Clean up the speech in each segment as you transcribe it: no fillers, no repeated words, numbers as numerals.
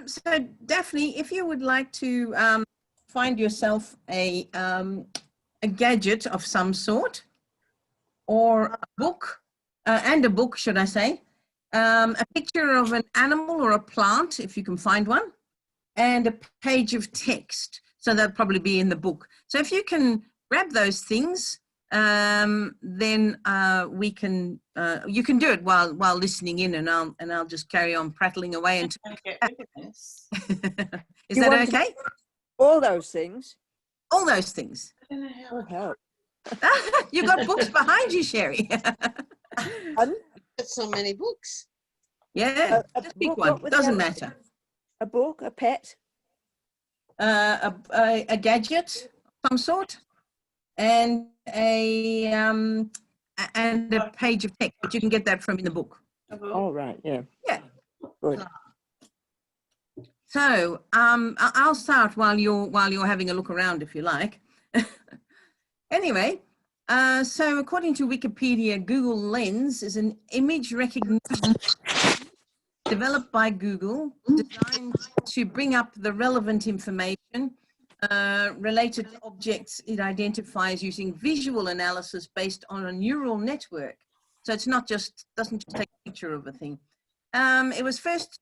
So Daphne, if you would like to find yourself a gadget of some sort, or a book, and a book, should I say, a picture of an animal or a plant, if you can find one, and a page of text. So they'll probably be in the book. So if you can grab those things, then we can. You can do it while listening in, and I'll just carry on prattling away. And is that okay? All those things. All those things. Oh, help. You got books behind you, Sherry. So many books. Yeah, just pick one. Doesn't matter. A book, a pet, a gadget of some sort, and a page of text. But you can get that from in the book. Oh, right, yeah. Yeah. Good. So I'll start while you're having a look around, if you like. Anyway, so according to Wikipedia, Google Lens is an image recognition developed by Google, designed to bring up the relevant information related to objects it identifies using visual analysis based on a neural network. So it's not just, doesn't just take a picture of a thing. It was first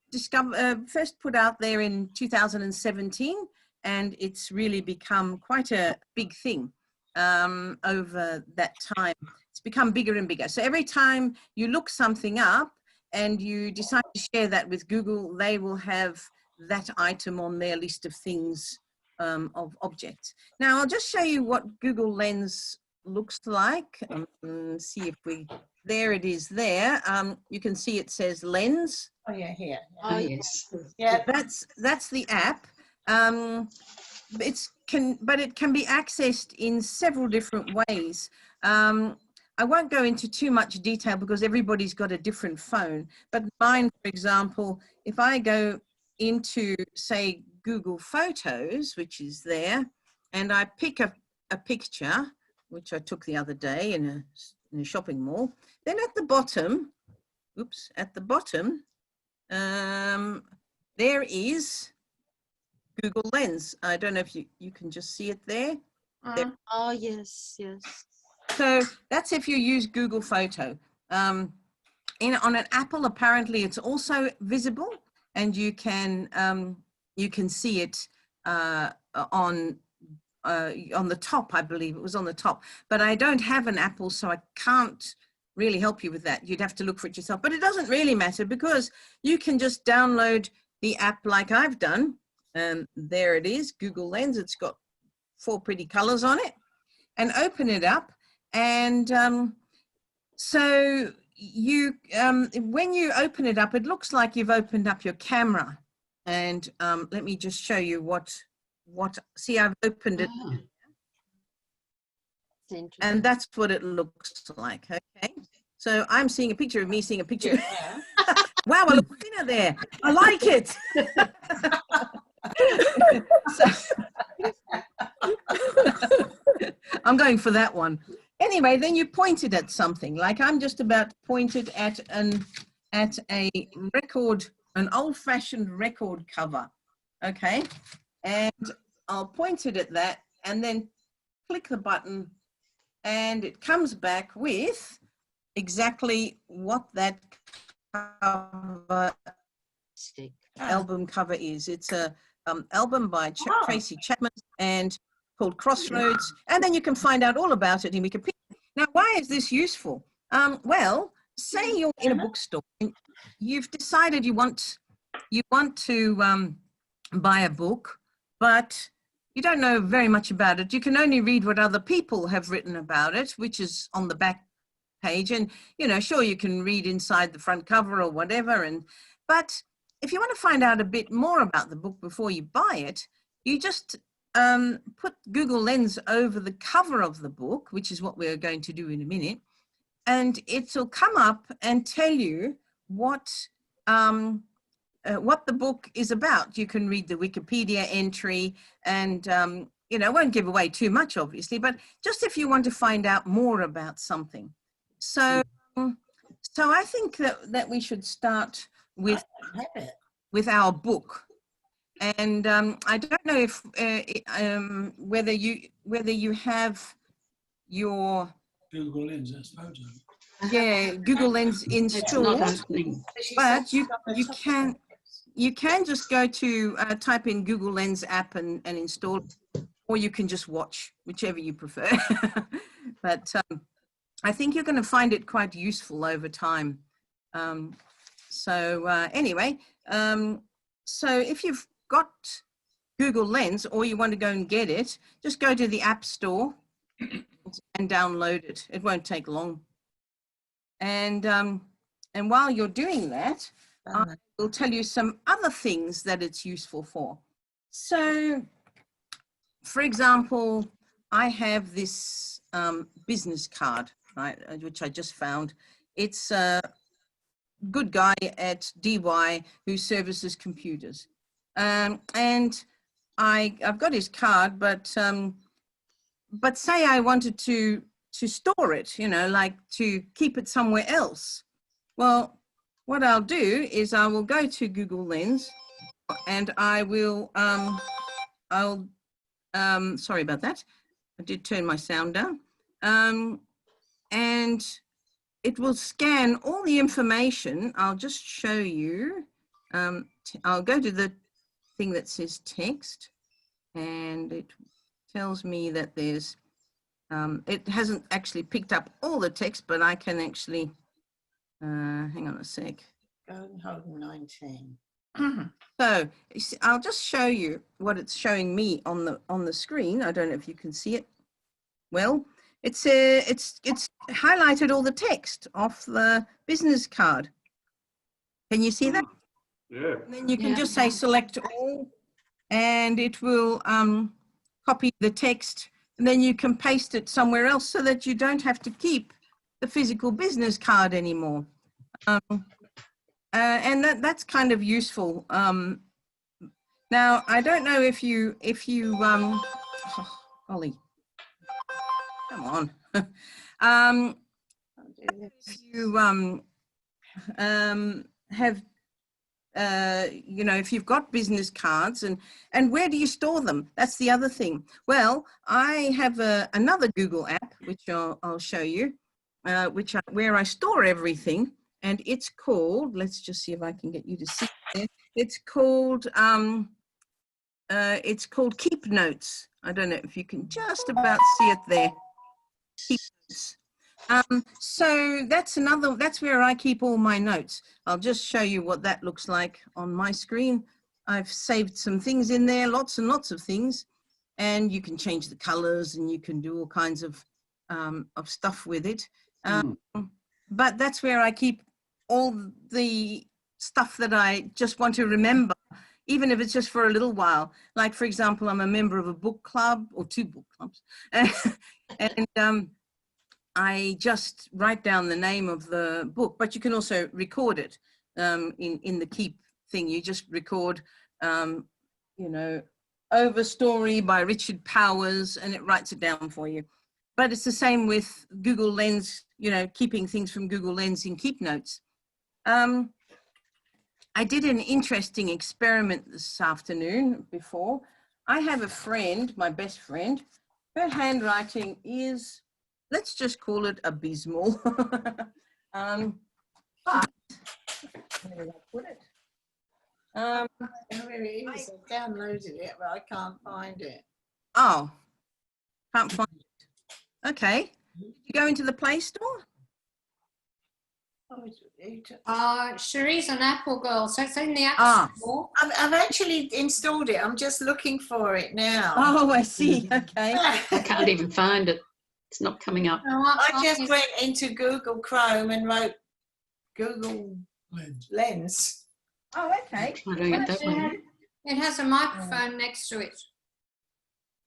put out there in 2017, and it's really become quite a big thing over that time. It's become bigger and bigger. So every time you look something up and you decide to share that with Google, they will have that item on their list of things, of objects. Now I'll just show you what Google Lens looks like. See if there it is there. You can see it says Lens. Oh yeah, here. Oh yes. Yeah, that's the app. But it can be accessed in several different ways. I won't go into too much detail because everybody's got a different phone. But mine, for example, if I go into, say, Google Photos, which is there, and I pick a picture, which I took the other day in a shopping mall, then at the bottom, oops, at the bottom, there is Google Lens. I don't know if you can just see it there. Oh yes, yes. So that's if you use Google Photo. On an Apple, apparently it's also visible, and you can see it on the top. I believe it was on the top, but I don't have an Apple, so I can't really help you with that. You'd have to look for it yourself, but it doesn't really matter because you can just download the app like I've done. There it is, Google Lens. It's got 4 pretty colors on it, and open it up. And so you, when you open it up, it looks like you've opened up your camera. And let me just show you what, see, I've opened it. And that's what it looks like, okay? So I'm seeing a picture of me seeing a picture. Yeah. Wow, I look thinner there. I like it. I'm going for that one. Anyway, then you pointed at something, like I'm just about pointed at a record, an old-fashioned record cover, okay? And I'll point it at that and then click the button, and it comes back with exactly what that cover album cover is. It's a album by Tracy Chapman and called Crossroads, and then you can find out all about it in Wikipedia. Now, why is this useful? Well, say you're in a bookstore and you've decided you want to buy a book, but you don't know very much about it. You can only read what other people have written about it, which is on the back page. And, you know, sure, you can read inside the front cover or whatever. But if you want to find out a bit more about the book before you buy it, you just put Google Lens over the cover of the book, which is what we're going to do in a minute. And it'll come up and tell you what the book is about. You can read the Wikipedia entry, and you know, I won't give away too much, obviously, but just if you want to find out more about something. So I think that we should start with with our book. And I don't know if whether you have your Google Lens, that's photo. Google Lens It's not installed, opening. but you can just go to type in Google Lens app and install it, or you can just watch, whichever you prefer. But I think you're going to find it quite useful over time. Anyway, so if you've got Google Lens or you want to go and get it, just go to the App Store and download it. It won't take long. And while you're doing that, I will tell you some other things that it's useful for. So, for example, I have this business card, right, which I just found. It's a good guy at DY who services computers. And I've got his card, but say I wanted to store it, you know, like to keep it somewhere else. Well, what I'll do is I will go to Google Lens and I will, sorry about that. I did turn my sound down. And it will scan all the information. I'll just show you. I'll go to the thing that says text, and it tells me that there's, it hasn't actually picked up all the text, but I can actually, hang on a sec. Go and hold 19. So I'll just show you what it's showing me on the screen. I don't know if you can see it. Well, it's highlighted all the text off the business card. Can you see that? Yeah. And then you can just say select all, and it will copy the text, and then you can paste it somewhere else so that you don't have to keep the physical business card anymore. And that's kind of useful. Now, I don't know if you oh, golly, come on. If you have, you know, if you've got business cards and where do you store them? That's the other thing. Well, I have another Google app, which I'll show you, where I store everything. And it's called, let's just see if I can get you to see it. It's called Keep Notes. I don't know if you can just about see it there. Keep Notes. So that's where I keep all my notes. I'll just show you what that looks like on my screen. I've saved some things in there, lots and lots of things, and you can change the colors and you can do all kinds of stuff with it. But that's where I keep all the stuff that I just want to remember, even if it's just for a little while. Like, for example, I'm a member of a book club, or 2 book clubs, and I just write down the name of the book, but you can also record it in the Keep thing. You just record, you know, Overstory by Richard Powers, and it writes it down for you. But it's the same with Google Lens, you know, keeping things from Google Lens in Keep Notes. I did an interesting experiment this afternoon before. I have a friend, my best friend, her handwriting is, let's just call it abysmal. But, where did I put it? Where it is, I downloaded it, but I can't find it. Oh, can't find it. Okay. Did you go into the Play Store? Cherie's an Apple girl, so it's in the App Store. I've actually installed it. I'm just looking for it now. Oh, I see. Okay. I can't even find it. It's not coming up. I just went into Google Chrome and wrote Google Lens. Oh, okay. I'm doing it that way. It has a microphone next to it.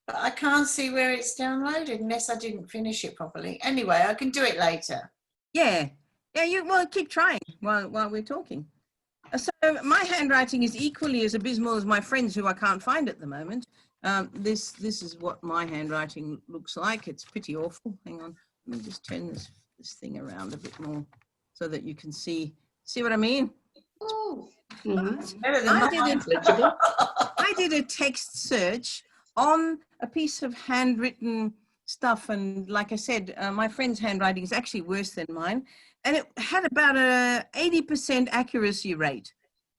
But I can't see where it's downloaded unless I didn't finish it properly. Anyway, I can do it later. Yeah. Yeah, you well keep trying while we're talking. So my handwriting is equally as abysmal as my friends who I can't find at the moment. This is what my handwriting looks like. It's pretty awful. Hang on, let me just turn this thing around a bit more so that you can see what I mean. Oh, Mhm. Better than I mine. didn't. Legible. I did a text search on a piece of handwritten stuff, and like I said, my friend's handwriting is actually worse than mine, and it had about a 80% accuracy rate.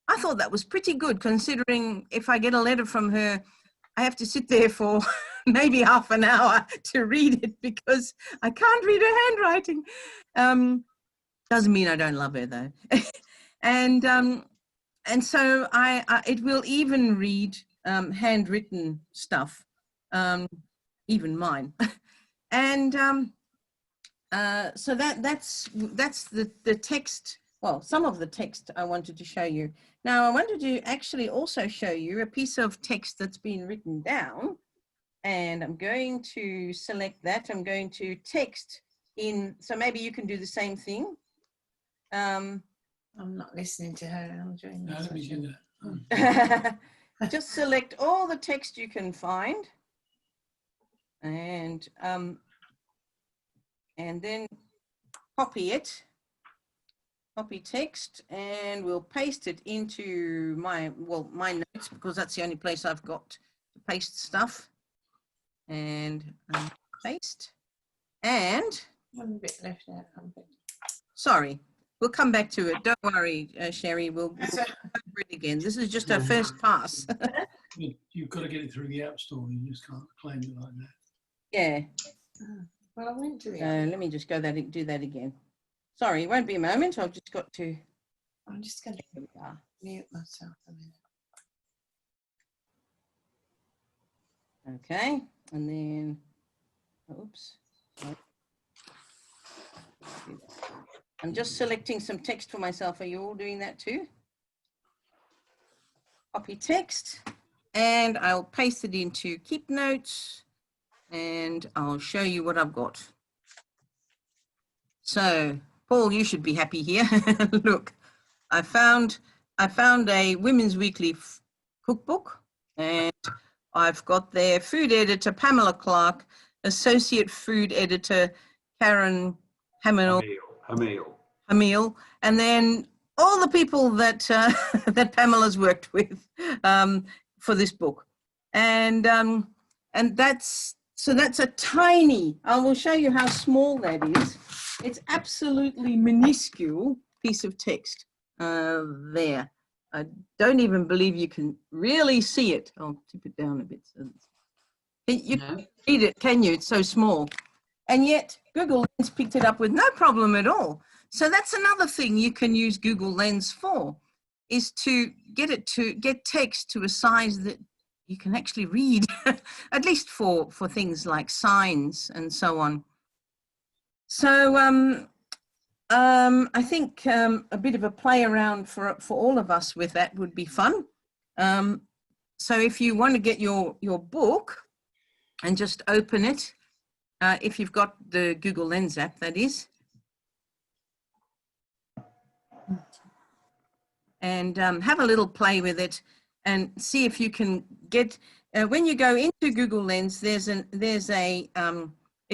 I thought that was pretty good, considering if I get a letter from her, I have to sit there for maybe half an hour to read it because I can't read her handwriting. Doesn't mean I don't love her though. and so it will even read handwritten stuff, even mine. And so that's the text. Well, some of the text I wanted to show you. Now I wanted to actually also show you a piece of text that's been written down, and I'm going to select that. I'm going to text in. So maybe you can do the same thing. I'm not listening to her. I'm doing No, this. let me get that. Just select all the text you can find, and then copy it, copy text, and we'll paste it into my notes, because that's the only place I've got to paste stuff. And paste. And I'm a bit left out. sorry, we'll come back to it. Don't worry, Sherry. We'll go That's over it again. This is just our first pass. You've got to get it through the App Store. You just can't claim it like that. Yeah. Well, I went to the. Let me just do that again. Sorry, it won't be a moment. I've just got to. I'm just going to Here we are. mute myself a minute. Okay, and then, oops. I'm just selecting some text for myself. Are you all doing that too? Copy text, and I'll paste it into Keep Notes, and I'll show you what I've got. So, Paul, you should be happy here. Look, I found a Women's Weekly cookbook, and I've got their food editor, Pamela Clark, associate food editor, Karen Hamill, and then all the people that that Pamela's worked with for this book. And that's a tiny, I will show you how small that is. It's absolutely minuscule piece of text there. I don't even believe you can really see it. I'll tip it down a bit. So you can't read it, can you? It's so small. And yet Google Lens picked it up with no problem at all. So that's another thing you can use Google Lens for, is to get text to a size that you can actually read, at least for things like signs and so on. So I think a bit of a play around for all of us with that would be fun. So if you want to get your book and just open it, if you've got the Google Lens app, that is, and have a little play with it and see if you can get, when you go into Google Lens, it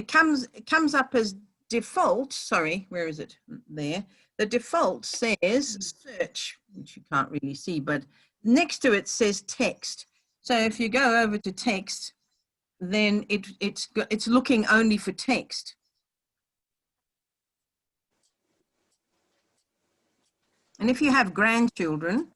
comes up as default. Sorry, where is it? There. The default says search, which you can't really see, but next to it says text. So if you go over to text, then it's looking only for text. And if you have grandchildren,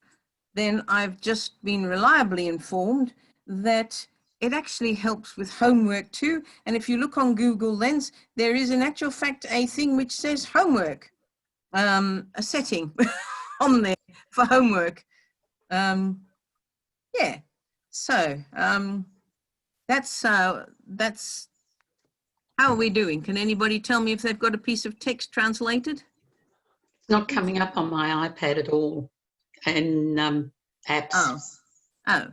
then I've just been reliably informed that it actually helps with homework too. And if you look on Google Lens, there is in actual fact a thing which says homework, a setting on there for homework. Yeah, so that's how are we doing? Can anybody tell me if they've got a piece of text translated? It's not coming up on my iPad at all. And apps. Oh,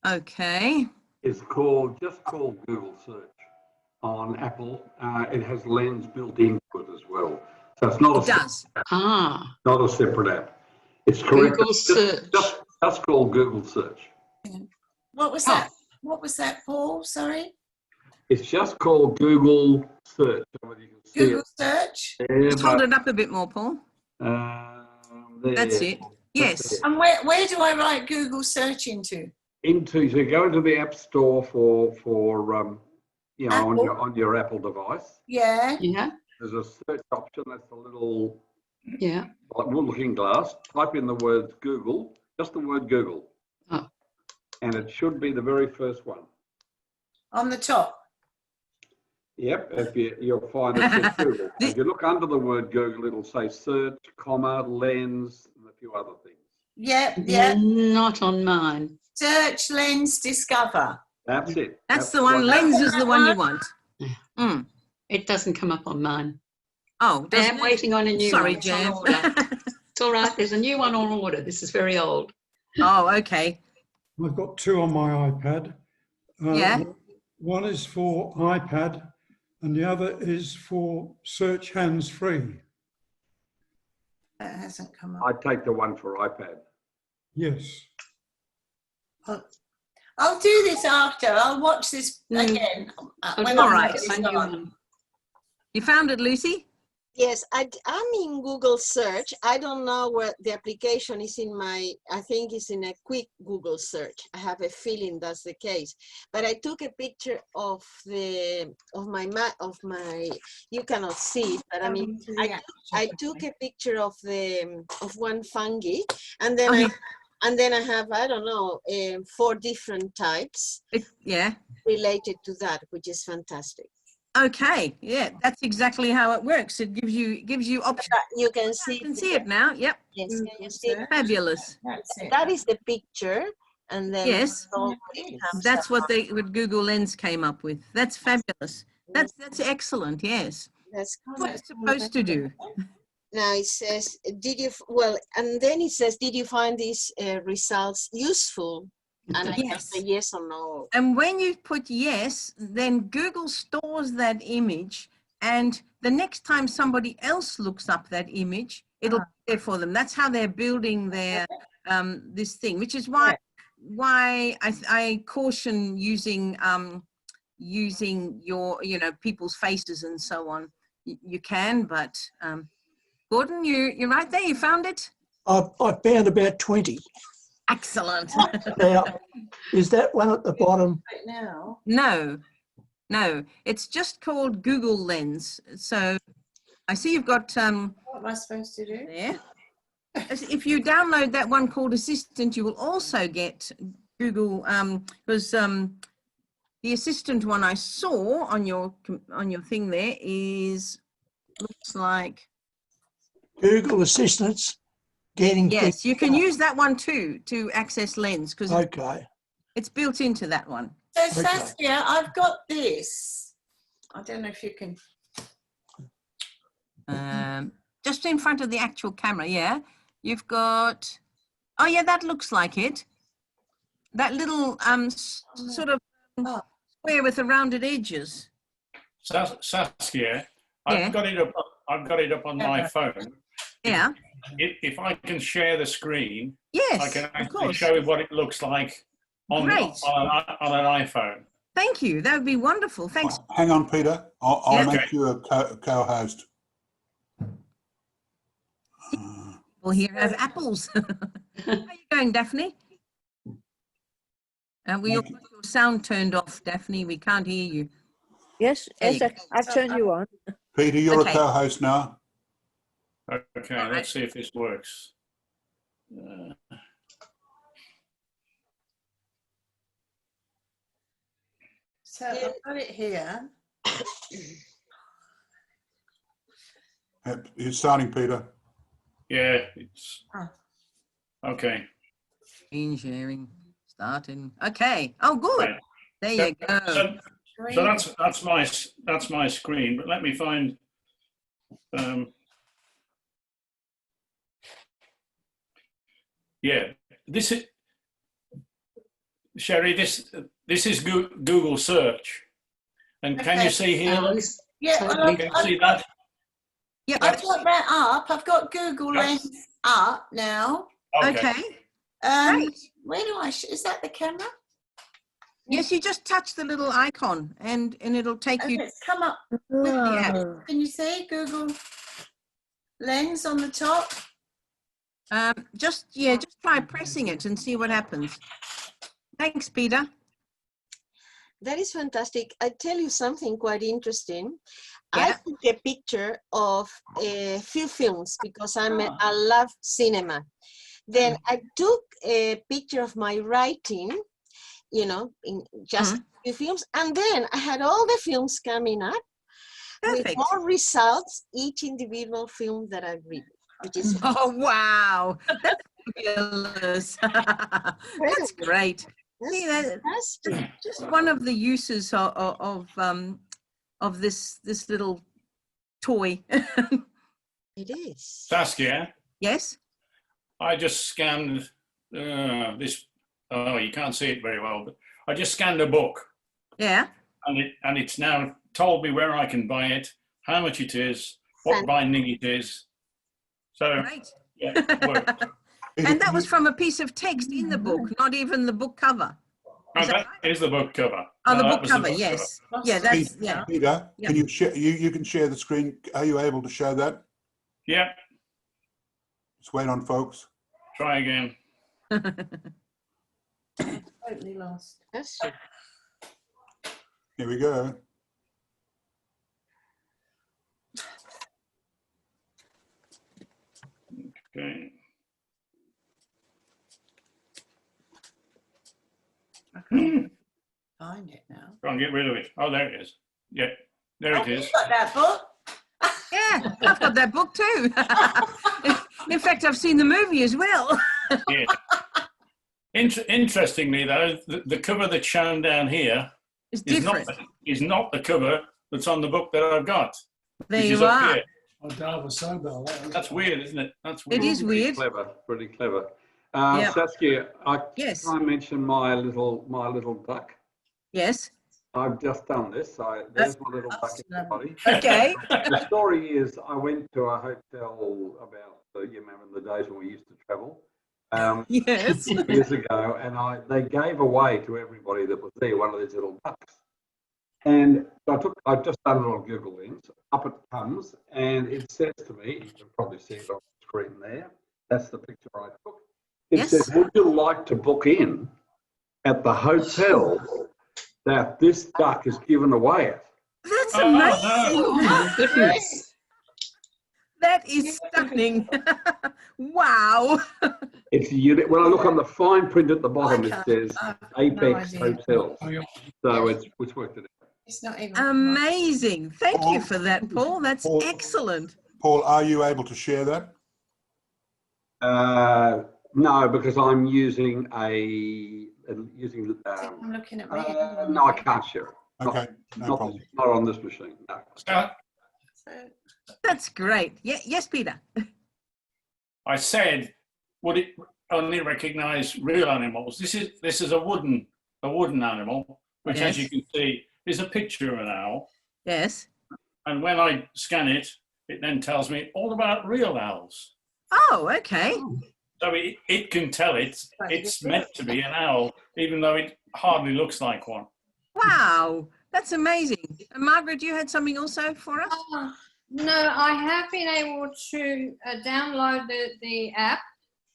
okay. It's just called Google Search on Apple. It has Lens built into it as well. So it's not not a separate app. It's correct. Google Search. Just called Google Search. What was that? What was that, Paul? Sorry? It's just called Google Search. So you can see Google Search? Just hold it up a bit more, Paul. there. That's it. Yes. And where do I write Google search into? So you go into the App Store for you know, Apple? on your Apple device. Yeah. Yeah. There's a search option. That's a little Yeah. like looking glass. Type in the word Google, just the word Google, Oh. and it should be the very first one. On the top. Yep, you'll find it says Google. If you look under the word Google, it'll say search, comma, lens, and a few other things. Yep, yep. Not on mine. Search, lens, discover. That's it. That's the one. Lens is the one you want. Mm. It doesn't come up on mine. Oh, I am waiting on a new Sorry, one. It's on Jan. order. It's all right. There's a new one on order. This is very old. Oh, okay. I've got two on my iPad. Yeah. One is for iPad and the other is for search hands-free. That hasn't come up. I'd take the one for iPad. Yes. I'll do this after. I'll watch this again. When All I'm right. ready A to new start. one. You found it, Lucy? Yes, I'm in Google search. I don't know where the application is in my, I think it's in a quick Google search. I have a feeling that's the case. But I took a picture of my, you cannot see it, but I mean, I took a picture of one fungi, and then Okay. I have, I don't know, 4 different types Yeah. related to that, which is fantastic. Okay. Yeah, that's exactly how it works. It gives you options. You can see, You can see it now. Yep. Yes, can you see it? Fabulous. That's it. That is the picture, and then Yes. all it comes That's up. what Google Lens came up with. That's fabulous. That's excellent. Yes. That's That's what it's supposed to do. Now it says, and then it says, did you find these results useful? And I can Yes. say yes or no. And when you put yes, then Google stores that image, and the next time somebody else looks up that image, it'll be there for them. That's how they're building their this thing, which is why I caution using your people's faces and so on. You can, but Gordon, you're right there. You found it. I found about 20. Excellent. Now, is that one at the bottom? Right now. No, it's just called Google Lens. So I see you've got What am I supposed to do? there. If you download that one called Assistant, you will also get Google, because the Assistant one I saw on your thing there looks like Google Assistants getting yes. You can use that one too to access Lens because Okay. it's built into that one. So Saskia, I've got this. I don't know if you can. Just in front of the actual camera, yeah. You've got, oh yeah, that looks like it. That little sort of square with the rounded edges. Saskia, Yeah. I've got it up on my phone. Yeah. If I can share the screen, Yes, I can of actually course. show what it looks like on an iPhone. Thank you. That would be wonderful. Thanks. Hang on, Peter. I'll Yeah. make you a co-host. Well, here have apples. How are you going, Daphne? We all got your sound turned off, Daphne. We can't hear you. Yes, There yes, you I've turned you on. Peter, you're Okay. a co-host now. Okay, All right. let's see if this works. So I've got it here. You're starting, Peter. Yeah, it's Ah. okay. Screen sharing starting. Okay. Oh, good. Right. There you go. So that's my screen. But let me find. Yeah, this is Sherry. This is Google search, and can you see here? Yeah, well, Can you see that? Yeah. I've got that up. I've got Google Yes. Lens up now. Okay. Great. Where do is that the camera? Yes, you just touch the little icon and it'll take you. It's come up with the app. Can you see Google Lens on the top? Just try pressing it and see what happens. Thanks, Peter. That is fantastic. I tell you something quite interesting. Yeah. I took a picture of a few films because I love cinema. Then I took a picture of my writing, you know, in just a few films. And then I had all the films coming up with more results, each individual film that I read. Which is oh, wow. That's fabulous. That's great. See, that's just one of the uses of this little toy. It is. Saskia? Yes? I just scanned this, oh, you can't see it very well, but I just scanned a book. Yeah. And it's now told me where I can buy it, how much it is, what binding it is. So, right. Yeah, it worked. And that was from a piece of text in the book, not even the book cover. Oh, that is the book cover. Oh, No, the that book was cover, book yes. cover. Yeah, that's, yeah. Peter, Yeah. can you share? You can share the screen. Are you able to show that? Yeah. Just wait on, folks. Try again. Totally lost. That's Here we go. Okay. I can't find it now. Try and get rid of it. Oh, there it is. Yeah, there it is. You've got that book? Yeah, I've got that book too. In fact, I've seen the movie as well. Yeah. Interestingly, though, the cover that's shown down here It's is different. not the cover that's on the book that I've got. There which you is up are. here. Oh, Dad was so dull. That's weird, isn't it? That's weird. It is weird. Clever, pretty clever. Yep. Saskia, Yes. can I mention my little duck? Yes. I've just done this. There's my little duck, everybody. Okay. The story is, I went to a hotel about, you remember the days when we used to travel, Yes. years ago, and they gave away to everybody that was there one of these little ducks. And I've just done it on Google Lens. Up it comes, and it says to me, you can probably see it on the screen there. That's the picture I took. It says, would you like to book in at the hotel that this duck is given away at? That's amazing. Oh, my goodness. That is stunning. Wow. It's a unit. When I look on the fine print at the bottom, it says Apex Hotels. So it's worked it out. It's not even Amazing. Thank you for that, Paul. That's excellent. Paul, are you able to share that? No, because I'm using I'm looking at my no, I can't share it. Okay, no problem. Not on this machine. No. That's great. Yeah, yes, Peter. I said, would it only recognise real animals? This is a wooden animal, which, as you can see, is a picture of an owl. Yes. And when I scan it, it then tells me all about real owls. Oh, okay. So it can tell it's meant to be an owl, even though it hardly looks like one. Wow, that's amazing. Margaret, you had something also for us? No, I have been able to download the app,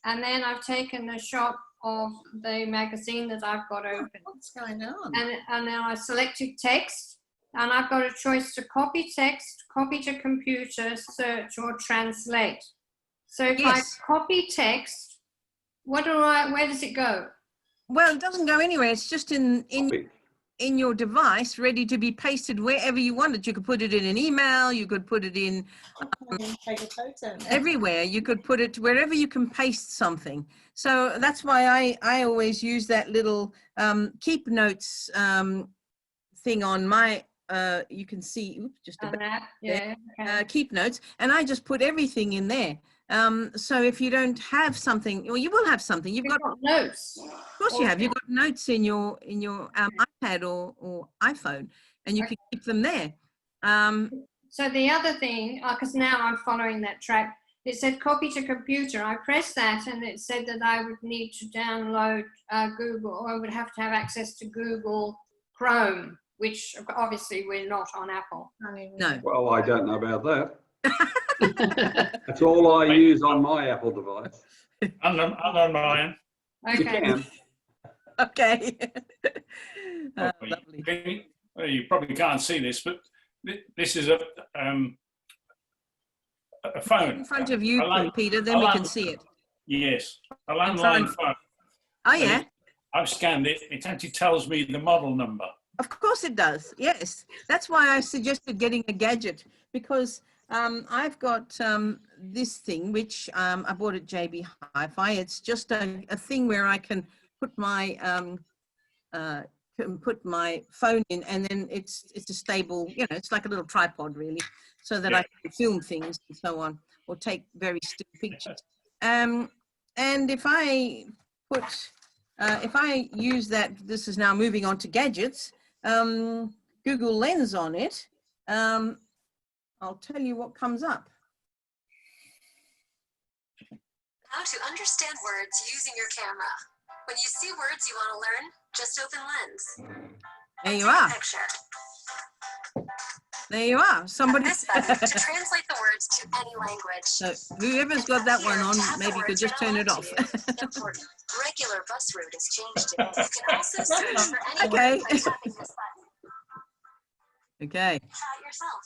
and then I've taken a shot of the magazine that I've got open. What's going on? And then I selected text, and I've got a choice to copy text, copy to computer, search, or translate. So if I copy text, where does it go? Well, it doesn't go anywhere. It's just in your device, ready to be pasted wherever you want it. You could put it in an email. You could put it in Take a photo. everywhere. You could put it wherever you can paste something. So that's why I always use that little keep notes thing on my, you can see, just about yeah, there, keep notes, and I just put everything in there. So if you don't have something, well, you will have something. You've got notes. Of course you have. You've got notes in your iPad or iPhone, and you can keep them there. So the other thing, because now I'm following that track, it said copy to computer. I pressed that, and it said that I would need to download Google, or I would have to have access to Google Chrome, which obviously we're not on Apple. No. Well, I don't know about that. That's all I use on my Apple device. I'm Ryan. You Okay. can. Okay. Lovely. You probably can't see this, but this is a phone. In front of you, Peter, then a we land- can see it. Yes, a In landline front. phone. Oh, yeah. I've scanned it. It actually tells me the model number. Of course it does. Yes. That's why I suggested getting a gadget, because I've got this thing, which I bought at JB Hi-Fi. It's just a thing where I can put my phone in, and then it's a stable, you know, it's like a little tripod really, so that I can film things and so on, or take very still pictures. And if I use that, this is now moving on to gadgets, Google Lens on it, I'll tell you what comes up. How to understand words using your camera. When you see words you want to learn, just open Lens. There you are. Picture. There you are. Somebody. This button to translate the words to any language. So whoever's got that one on, maybe you could just turn it off. Important. Regular bus route is changed today. You can also search for any Okay. word by tapping this button. Okay. Try it yourself.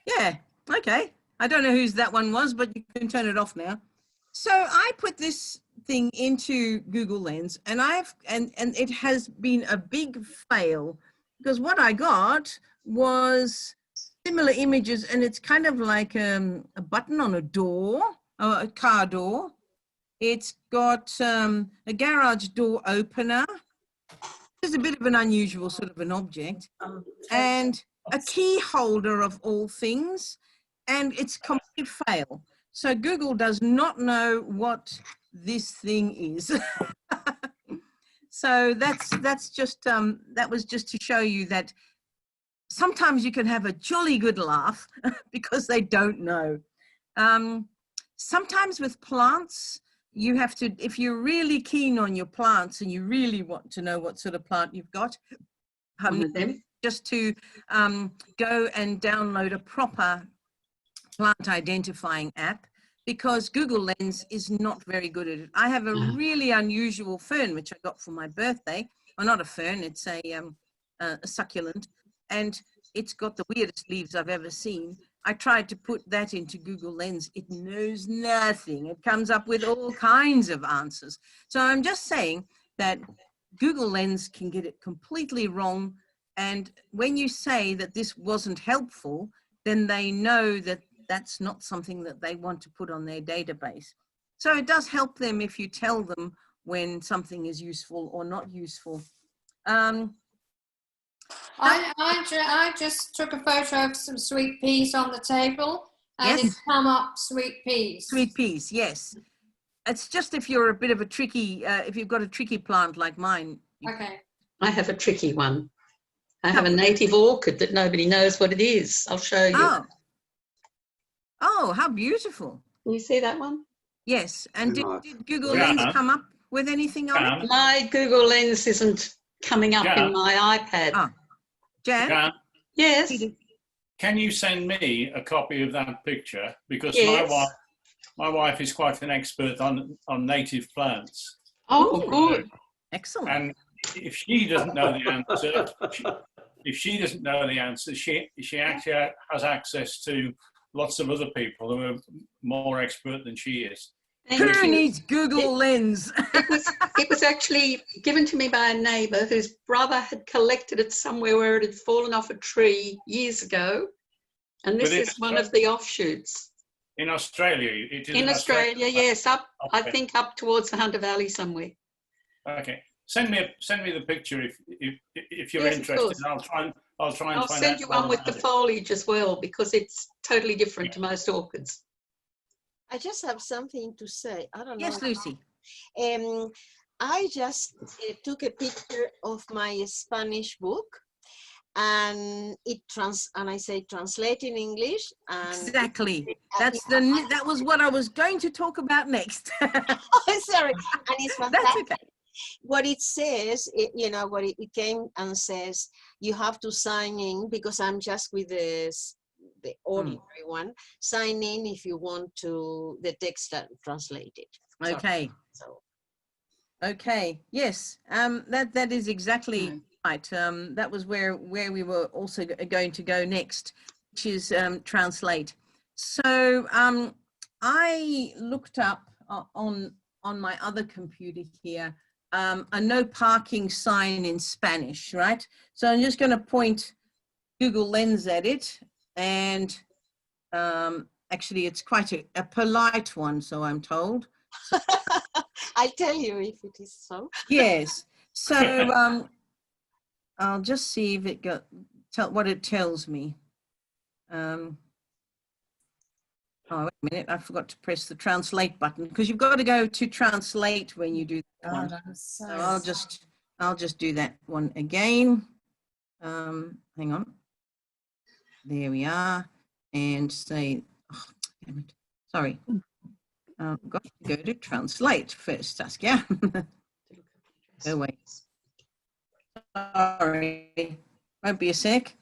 Yeah. Okay. I don't know whose that one was, but you can turn it off now. So I put this thing into Google Lens, and and it has been a big fail, because what I got was similar images, and it's kind of like a button on a door, a car door. It's got a garage door opener. It's a bit of an unusual sort of an object, and a key holder of all things, and it's complete fail. So Google does not know what this thing is. So that's just that was just to show you that sometimes you can have a jolly good laugh because they don't know. Sometimes with plants, you have to, if you're really keen on your plants and you really want to know what sort of plant you've got, just to go and download a proper plant identifying app, because Google Lens is not very good at it. I have a really unusual fern, which I got for my birthday. Well, not a fern, it's a succulent, and it's got the weirdest leaves I've ever seen. I tried to put that into Google Lens. It knows nothing. It comes up with all kinds of answers. So I'm just saying that Google Lens can get it completely wrong. And when you say that this wasn't helpful, then they know that that's not something that they want to put on their database. So it does help them if you tell them when something is useful or not useful. I just took a photo of some sweet peas on the table, and it's come up sweet peas. Sweet peas, yes. It's just if you're a bit of a tricky, if you've got a tricky plant like mine. Okay. I have a tricky one. I have a native orchid that nobody knows what it is. I'll show you. Oh, how beautiful. Can you see that one? Yes. And did Google Lens come up with anything on it? My Google Lens isn't coming up in my iPad. Jan? Yes. Can you send me a copy of that picture? Because my wife is quite an expert on native plants. Oh, good. Excellent. And if she doesn't know the answer, she actually has access to lots of other people who are more expert than she is. Who needs Google Lens? It was actually given to me by a neighbour whose brother had collected it somewhere where it had fallen off a tree years ago. And this is one of the offshoots. In Australia? It is in Australia, yes. Up, I think up towards the Hunter Valley somewhere. Okay. Send me the picture if you're interested. I'll try and find out. I'll send you one with the foliage as well, because it's totally different to most orchids. I just have something to say. I don't know. Yes, Lucy. I just took a picture of my Spanish book, and I say translate in English. And exactly. That was what I was going to talk about next. Oh, sorry. And it's fantastic. That's okay. What it says, what it came and says, you have to sign in, because I'm just with the the ordinary one. Sign in if you want to the text translated. Okay. So. Okay. Yes. That is exactly right. That was where we were also going to go next, which is translate. So I looked up on my other computer here a no parking sign in Spanish, right? So I'm just going to point Google Lens at it, and actually it's quite a polite one, so I'm told. So, I'll tell you if it is so. yes. So I'll just see if it what it tells me. Oh, wait a minute, I forgot to press the translate button, because you've got to go to translate when you do that one. So I'll just do that one again. Hang on. There we are. And say, oh, damn it. Sorry. Got to go to translate first, Saskia. Go away. Sorry. Won't be a sec.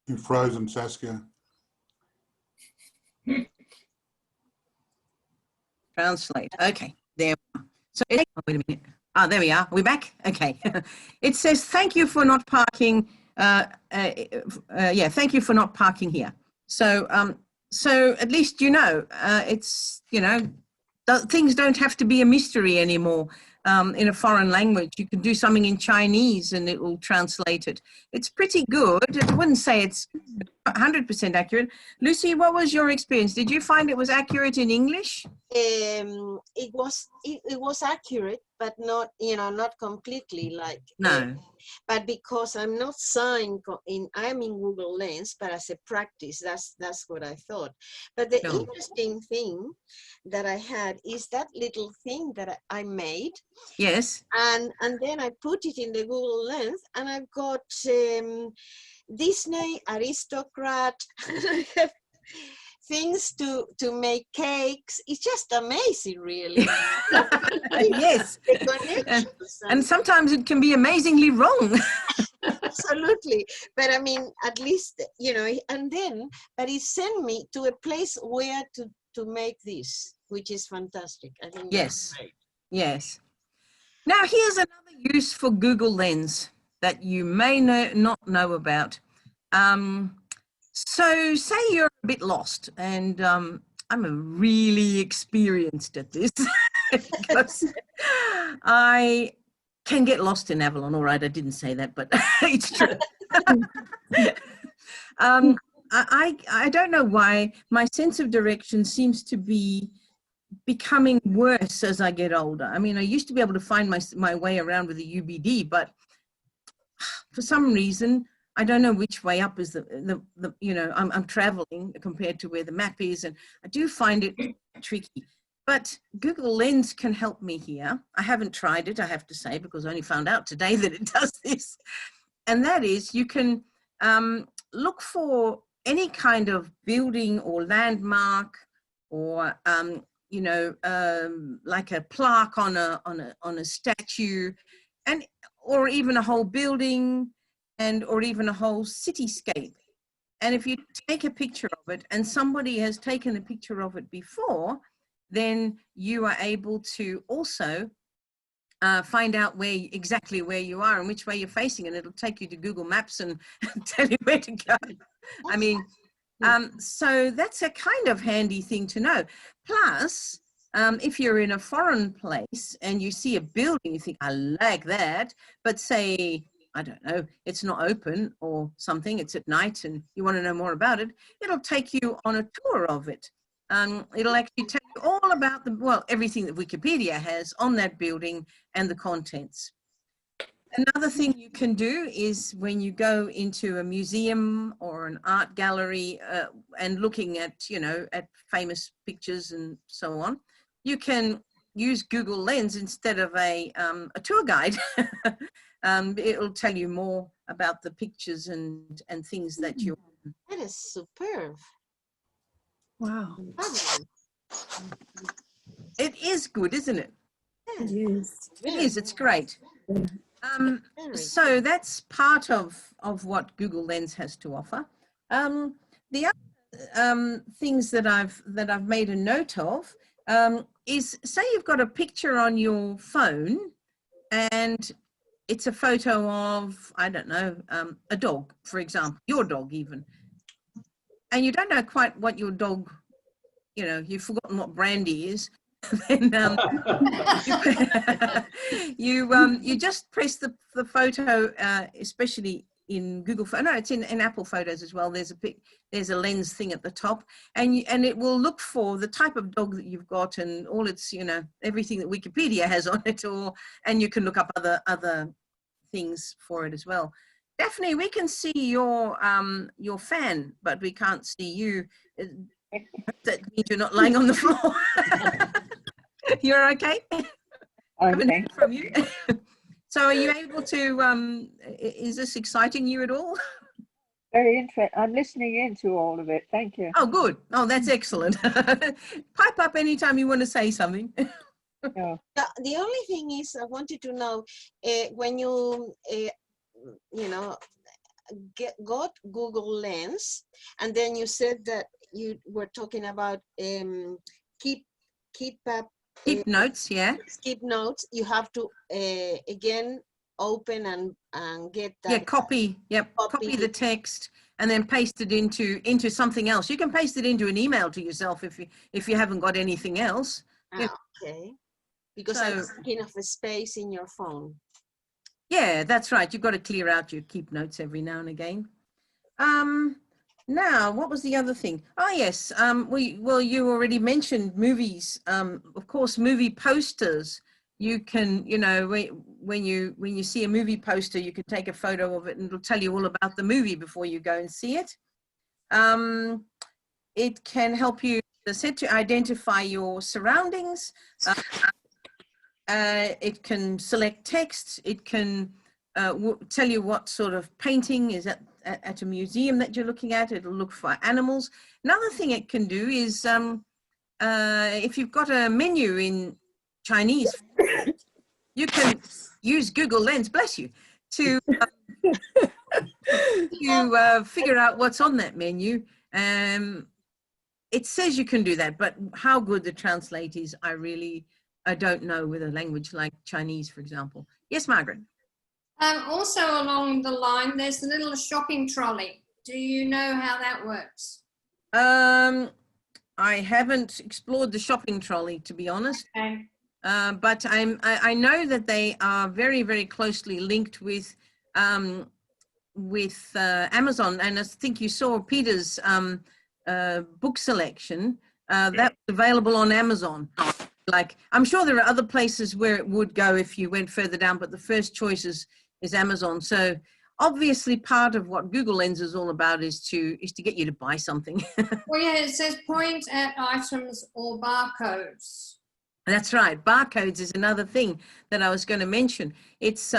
You've frozen, Saskia. Translate. Okay, there we are. So, oh, wait a minute. Ah, there we are. Are we back? Okay. It says, thank you for not parking. Yeah, thank you for not parking here. So, so at least it's, things don't have to be a mystery anymore. In a foreign language, you can do something in Chinese and it will translate it. It's pretty good. I wouldn't say it's 100% accurate. Lucy, what was your experience? Did you find it was accurate in English? It was accurate, but not not completely like no. But because I'm not signed I'm in Google Lens, but as a practice, that's what I thought. But the interesting thing that I had is that little thing that I made. Yes. And then I put it in the Google Lens, and I've got Disney, aristocrat. I have things to make cakes. It's just amazing, really. Yes. And sometimes it can be amazingly wrong. Absolutely. But I mean, at least, but it sent me to a place where to make this, which is fantastic. I think that's great. Yes. Now, here's another use for Google Lens that you may not know about. So say you're a bit lost, and I'm really experienced at this because I can get lost in Avalon. All right, I didn't say that, but it's true. I don't know why my sense of direction seems to be becoming worse as I get older. I mean, I used to be able to find my way around with the UBD, but for some reason, I don't know which way up is I'm traveling compared to where the map is, and I do find it tricky. But Google Lens can help me here. I haven't tried it, I have to say, because I only found out today that it does this. And that is, you can look for any kind of building or landmark, or like a plaque on a statue, or even a whole building, or even a whole cityscape. And if you take a picture of it and somebody has taken a picture of it before, then you are able to also find out exactly where you are and which way you're facing, and it'll take you to Google Maps and tell you where to go. I mean, so that's a kind of handy thing to know. Plus, if you're in a foreign place and you see a building, you think, I like that, but say, I don't know, it's not open or something, it's at night and you want to know more about it, it'll take you on a tour of it. It'll actually tell you all about everything that Wikipedia has on that building and the contents. Another thing you can do is when you go into a museum or an art gallery and looking at, at famous pictures and so on, you can use Google Lens instead of a tour guide. It'll tell you more about the pictures and things that you. That is superb. Wow. It is good, isn't it? Yeah, It is. It is, it's great. very So that's part of what Google Lens has to offer. The other things that I've made a note of is, say you've got a picture on your phone and it's a photo of, I don't know, a dog, for example, your dog even, and you don't know quite what your dog, you know, you've forgotten what brand he is. Then you just press the photo, especially in Google. No, it's in Apple Photos as well. There's a lens thing at the top, and it will look for the type of dog that you've got and all its, you know, everything that Wikipedia has on it, and you can look up other things for it as well. Daphne, we can see your fan, but we can't see you. That means you're not lying on the floor. You're okay? I haven't heard from you. So are you able to, is this exciting you at all? Very interesting. I'm listening into all of it. Thank you. Oh, good. Oh, that's excellent. Pipe up anytime you want to say something. Yeah. The only thing is, I wanted to know, when you, you know, got Google Lens, and then you said that you were talking about keep notes, yeah. Keep notes. You have to again open and get that. Yeah, copy. Yep, copy the text and then paste it into something else. You can paste it into an email to yourself if you haven't got anything else. Okay. Because So, I'm thinking of a space in your phone. Yeah, that's right. You've got to clear out your keep notes every now and again. Now, what was the other thing? Oh, yes. You already mentioned movies. Of course, movie posters. You can, you know, when you see a movie poster, you can take a photo of it and it'll tell you all about the movie before you go and see it. It can help you, as I said, to identify your surroundings. It can select text. It can tell you what sort of painting is at a museum that you're looking at. It'll look for animals. Another thing it can do is if you've got a menu in Chinese, you can use Google Lens, bless you, to figure out what's on that menu. It says you can do that, but how good the translate is, I don't know with a language like Chinese, for example. Yes, Margaret. Also along the line, there's the little shopping trolley. Do you know how that works? I haven't explored the shopping trolley, to be honest. Okay. But I know that they are very, very closely linked with Amazon, and I think you saw Peter's book selection that's available on Amazon. Like, I'm sure there are other places where it would go if you went further down, but the first choice is Amazon. So obviously part of what Google Lens is all about is to get you to buy something. Well, yeah, it says point at items or barcodes. That's right. Barcodes is another thing that I was going to mention. It's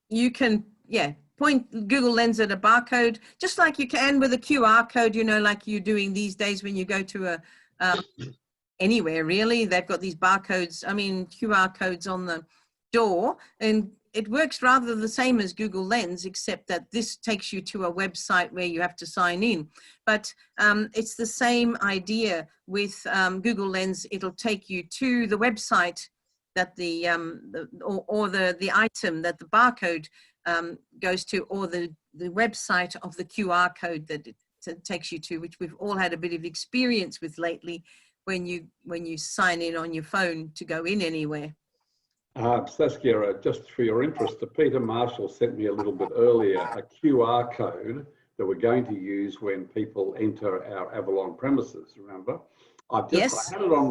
you can, yeah, point Google Lens at a barcode, just like you can with a QR code, you know, like you're doing these days when you go to anywhere really. They've got these barcodes, I mean QR codes on the door, and it works rather the same as Google Lens, except that this takes you to a website where you have to sign in. But it's the same idea with Google Lens. It'll take you to the website that the item that the barcode goes to, or the website of the QR code that it takes you to, which we've all had a bit of experience with lately when you sign in on your phone to go in anywhere. Saskia, just for your interest, Peter Marshall sent me a little bit earlier a QR code that we're going to use when people enter our Avalon premises. Remember, I had it on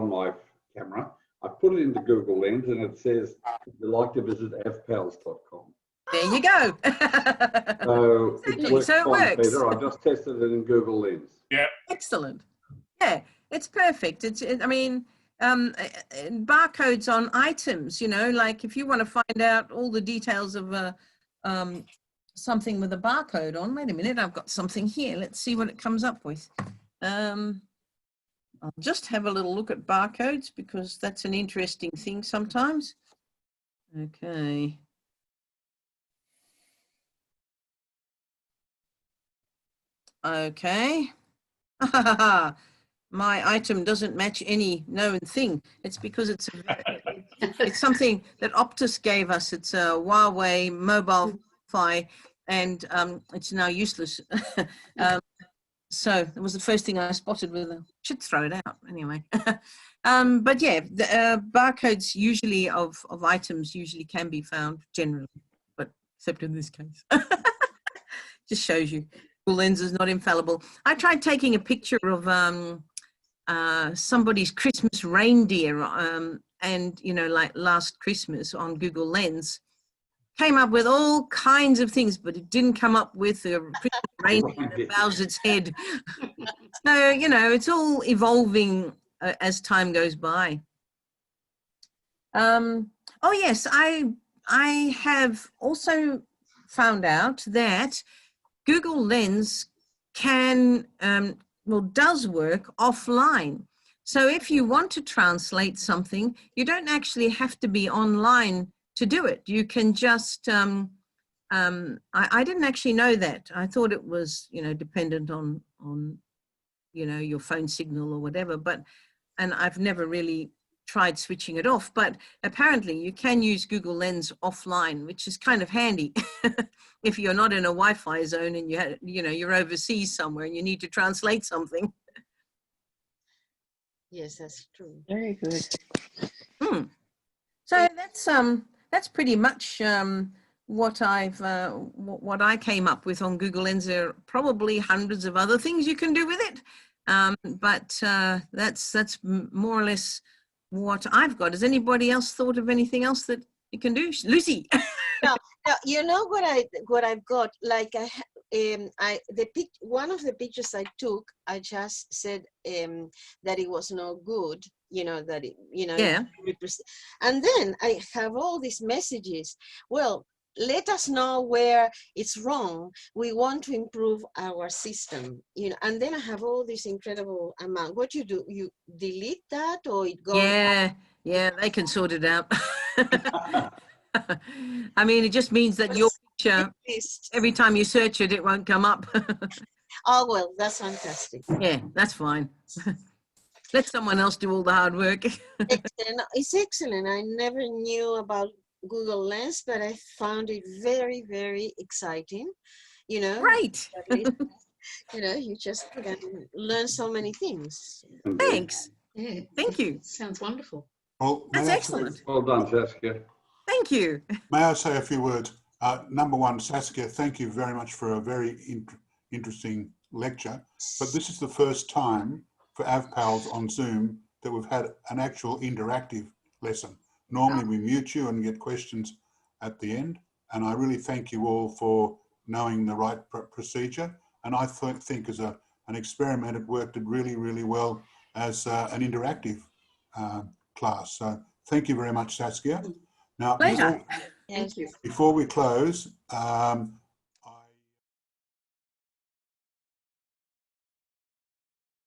my camera. I put it into Google Lens, and it says, "If you'd like to visit avpals.com." There you go. So it works So it fine, works. Peter. I just tested it in Google Lens. Yeah. Excellent. Yeah, it's perfect. I mean, barcodes on items, you know, like if you want to find out all the details of something with a barcode on. Wait a minute, I've got something here. Let's see what it comes up with. I'll just have a little look at barcodes because that's an interesting thing sometimes. Okay. Okay. My item doesn't match any known thing. It's because it's something that Optus gave us. It's a Huawei mobile Wi-Fi, and it's now useless. So it was the first thing I spotted with a, should throw it out anyway. But yeah, the barcodes usually of items usually can be found generally, but except in this case. Just shows you Google Lens is not infallible. I tried taking a picture of somebody's Christmas reindeer and, you know, like last Christmas on Google Lens. Came up with all kinds of things, but it didn't come up with a Christmas reindeer that bows its head. So, you know, it's all evolving as time goes by. Oh, yes, I have also found out that Google Lens can, well, does work offline. So if you want to translate something, you don't actually have to be online to do it. You can just, I didn't actually know that. I thought it was, you know, dependent on, you know, your phone signal or whatever, but, and I've never really tried switching it off, but apparently you can use Google Lens offline, which is kind of handy if you're not in a Wi-Fi zone and you know, you're overseas somewhere and you need to translate something. Yes, that's true. Very good. So that's pretty much what what I came up with on Google Lens. There are probably hundreds of other things you can do with it, but that's more or less what I've got. Has anybody else thought of anything else that you can do, Lucy? No, you know what I've got. Like one of the pictures I took, I just said that it was no good. You know that it, you know. Yeah. And then I have all these messages. Well, let us know where it's wrong. We want to improve our system. You know, and then I have all this incredible amount. What you do? You delete that, or it goes? Yeah, they can sort it out. I mean, it just means that your picture, every time you search it, it won't come up. Oh, well, that's fantastic. Yeah, that's fine. Let someone else do all the hard work. Excellent. It's excellent. I never knew about Google Lens, but I found it very, very exciting. You know, right. You know, you just can learn so many things. Thanks. Yeah, thank you. Sounds wonderful. Well, that's excellent. Well done, Saskia. Thank you. May I say a few words? Number one, Saskia, thank you very much for a very interesting lecture. But this is the first time for AVPALS on Zoom that we've had an actual interactive lesson. Normally we mute you and get questions at the end. And I really thank you all for knowing the right procedure. And I think as an experiment, it worked really, really well as an interactive class. So thank you very much, Saskia. Now, Thank you. before we close,